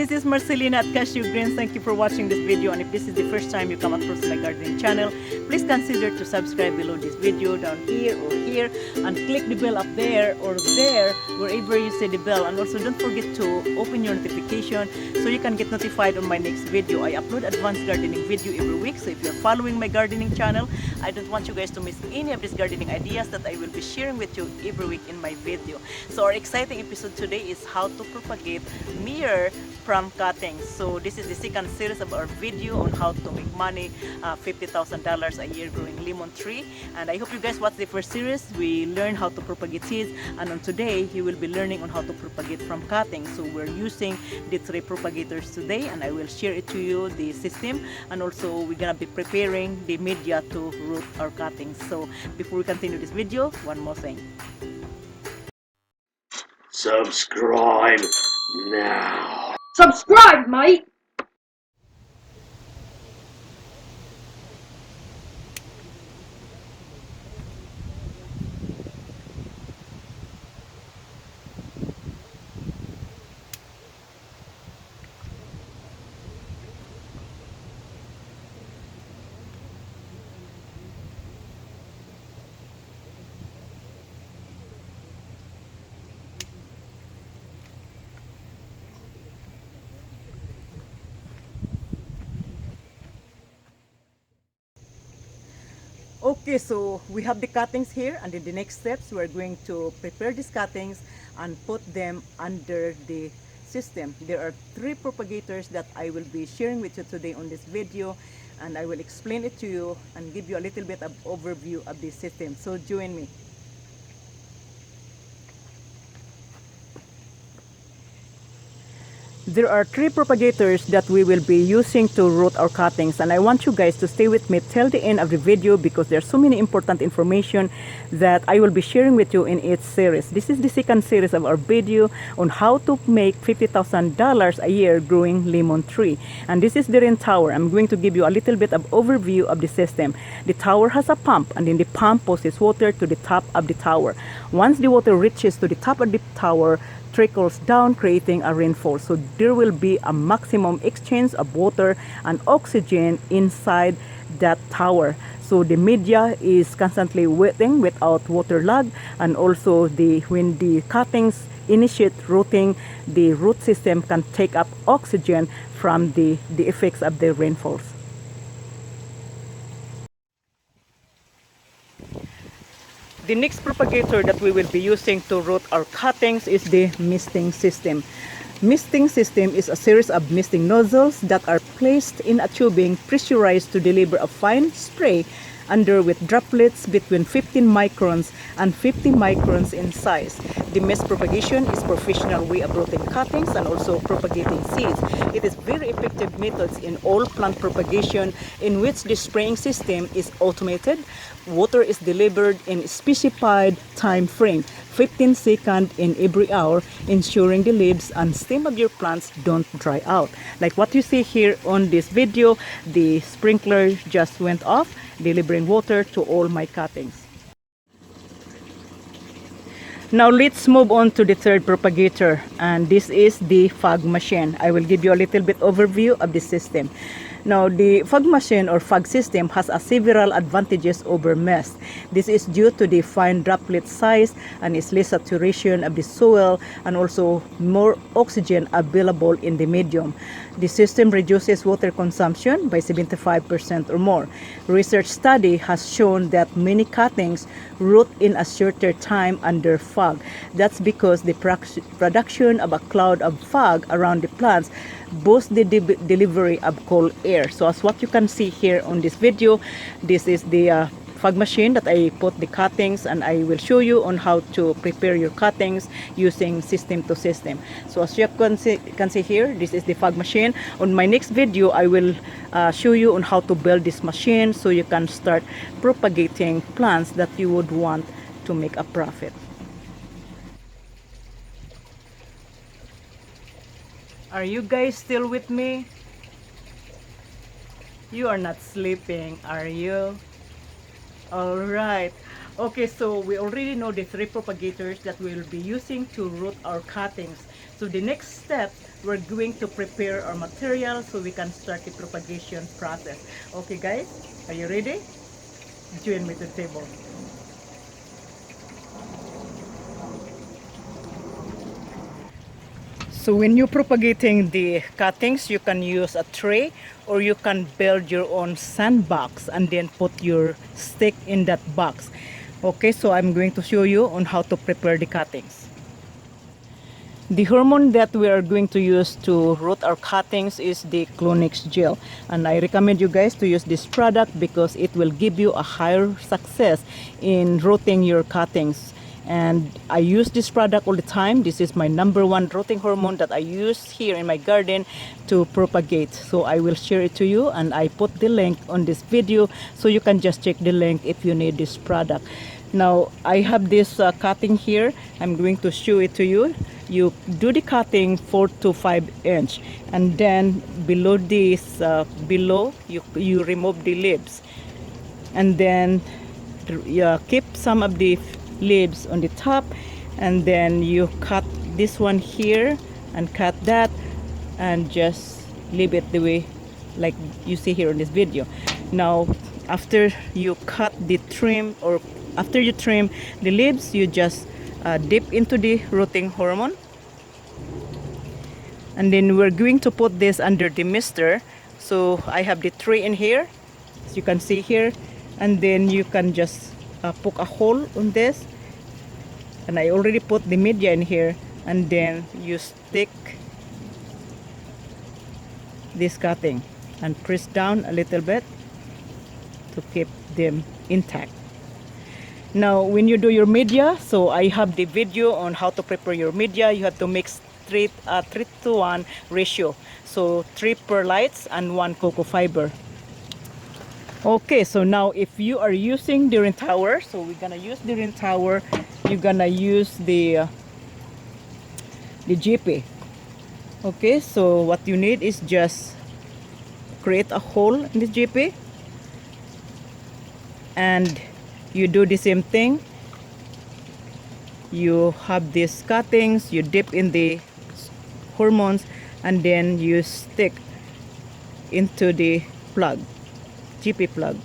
this is Marcelina at Cashew Greens. Thank you for watching this video, and if this is the first time you come across my gardening channel, please consider to subscribe below this video, down here or here, and click the bell up there or there, wherever you see the bell. And also don't forget to open your notification so you can get notified on my next video. I upload advanced gardening video every week, so if you're following my gardening channel, I don't want you guys to miss any of these gardening ideas that I will be sharing with you every week in my video. So our exciting episode today is how to propagate Meyer from cuttings. So this is the second series of our video on how to make money, $50,000 a year growing lemon tree. And I hope you guys watch the first series. We learned how to propagate seeds, and on today you will be learning on how to propagate from cuttings. So we're using the 3 propagators today, and I will share it to you, the system, and also we're gonna be preparing the media to root our cuttings. So before we continue this video, one more thing. Subscribe now. Subscribe, mate! Okay, so we have the cuttings here, and in the next steps we're going to prepare these cuttings and put them under the system. There are 3 propagators that I will be sharing with you today on this video, and I will explain it to you and give you a little bit of overview of the system. So join me. There are 3 propagators that we will be using to root our cuttings, and I want you guys to stay with me till the end of the video because there's so many important information that I will be sharing with you in each series. This is the second series of our video on how to make $50,000 a year growing lemon tree, and this is the rain tower. I'm going to give you a little bit of overview of the system. The tower has a pump, and then the pump pushes water to the top of the tower. Once the water reaches to the top of the tower, trickles down, creating a rainfall. So there will be a maximum exchange of water and oxygen inside that tower. So the media is constantly wetting without water lag, and also when the cuttings initiate rooting, the root system can take up oxygen from the effects of the rainfalls. The next propagator that we will be using to root our cuttings is the misting system. Misting system is a series of misting nozzles that are placed in a tubing pressurized to deliver a fine spray under with droplets between 15 microns and 50 microns in size. The mist propagation is professional way of rooting cuttings and also propagating seeds. It is very effective methods in all plant propagation in which the spraying system is automated. Water is delivered in specified time frame, 15 seconds in every hour, ensuring the leaves and stem of your plants don't dry out. Like what you see here on this video, the sprinkler just went off, delivering water to all my cuttings. Now let's move on to the third propagator, and this is the fog machine. I will give you a little bit overview of the system. Now, the fog machine or fog system has several advantages over mist. This is due to the fine droplet size and its less saturation of the soil, and also more oxygen available in the medium. The system reduces water consumption by 75% or more. Research study has shown that many cuttings root in a shorter time under fog. That's because the production of a cloud of fog around the plants boosts the delivery of cold air. So as what you can see here on this video, this is the fog machine that I put the cuttings, and I will show you on how to prepare your cuttings using system to system. So as you can see here, this is the fog machine. On my next video, I will show you on how to build this machine so you can start propagating plants that you would want to make a profit. Are you guys still with me? You are not sleeping, are you? All right. Okay, so we already know the 3 propagators that we will be using to root our cuttings. So the next step, we're going to prepare our material so we can start the propagation process. Okay guys, are you ready? Join me to the table. So when you're propagating the cuttings, you can use a tray or you can build your own sandbox and then put your stick in that box. Okay, so I'm going to show you on how to prepare the cuttings. The hormone that we are going to use to root our cuttings is the Clonix gel, and I recommend you guys to use this product because it will give you a higher success in rooting your cuttings. And I use this product all the time. This is my #1 rooting hormone that I use here in my garden to propagate. So I will share it to you, and I put the link on this video so you can just check the link if you need this product. Now I have this cutting here. I'm going to show it to you. You do the cutting 4 to 5 inch, and then below this you remove the leaves, and then keep some of the leaves on the top, and then you cut this one here and cut that and just leave it the way like you see here in this video. Now after you cut the trim, or after you trim the leaves, you just dip into the rooting hormone, and then we're going to put this under the mister. So I have the tray in here, as you can see here, and then you can just poke a hole on this, and I already put the media in here, and then you stick this cutting and press down a little bit to keep them intact. Now when you do your media, so I have the video on how to prepare your media. You have to mix 3 to 1 ratio, so 3 perlites and 1 cocoa fiber. Okay, so now if you are using the rain tower, so we're gonna use the rain tower, you're gonna use the GP. Okay, so what you need is just create a hole in the GP, and you do the same thing. You have these cuttings, you dip in the hormones, and then you stick into the plug, GP plug,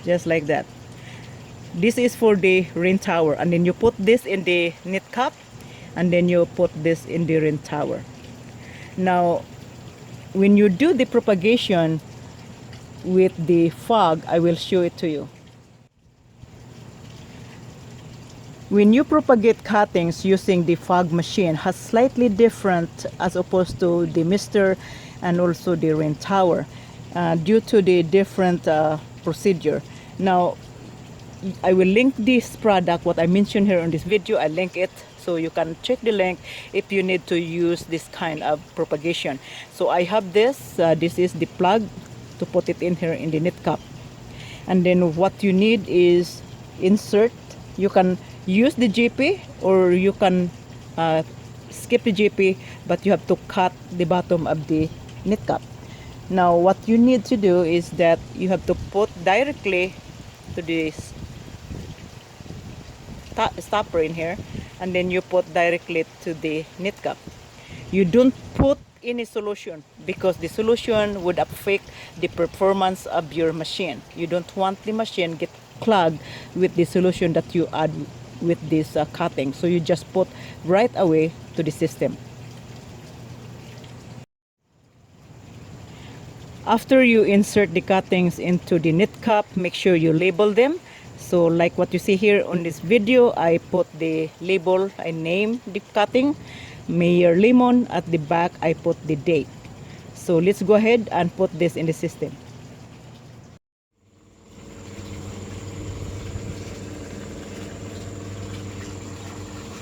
just like that. This is for the rain tower, and then you put this in the knit cup, and then you put this in the rain tower. Now when you do the propagation with the fog, I will show it to you. When you propagate cuttings using the fog machine, has slightly different as opposed to the mister and also the rain tower, due to the different procedure. Now I will link this product, what I mentioned here on this video. I link it so you can check the link if you need to use this kind of propagation. So I have this, this is the plug to put it in here in the knit cup, and then what you need is insert. You can use the GP or you can skip the GP, but you have to cut the bottom of the knit cup. Now what you need to do is that you have to put directly to this stopper in here, and then you put directly to the knit cup. You don't put any solution because the solution would affect the performance of your machine. You don't want the machine get clogged with the solution that you add with this cutting, so you just put right away to the system. After you insert the cuttings into the knit cup, make sure you label them. So like what you see here on this video, I put the label, I name the cutting Meyer Lemon. At the back I put the date. So let's go ahead and put this in the system.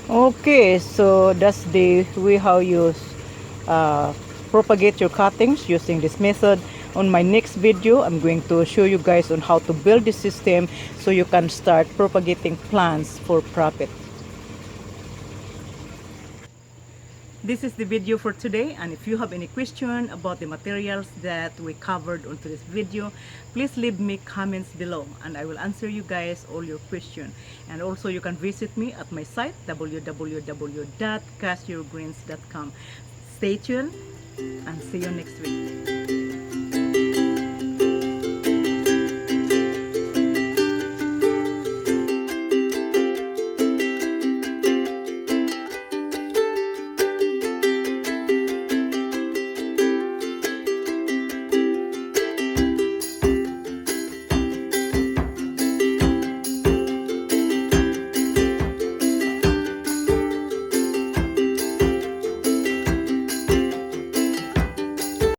Okay, so that's the way how you propagate your cuttings using this method. On my next video, I'm going to show you guys on how to build this system so you can start propagating plants for profit. this is the video for today, and if you have any question about the materials that we covered onto this video, please leave me comments below and I will answer you guys all your question. And also you can visit me at my site www.cashyourgreens.com. Stay tuned and see you next week.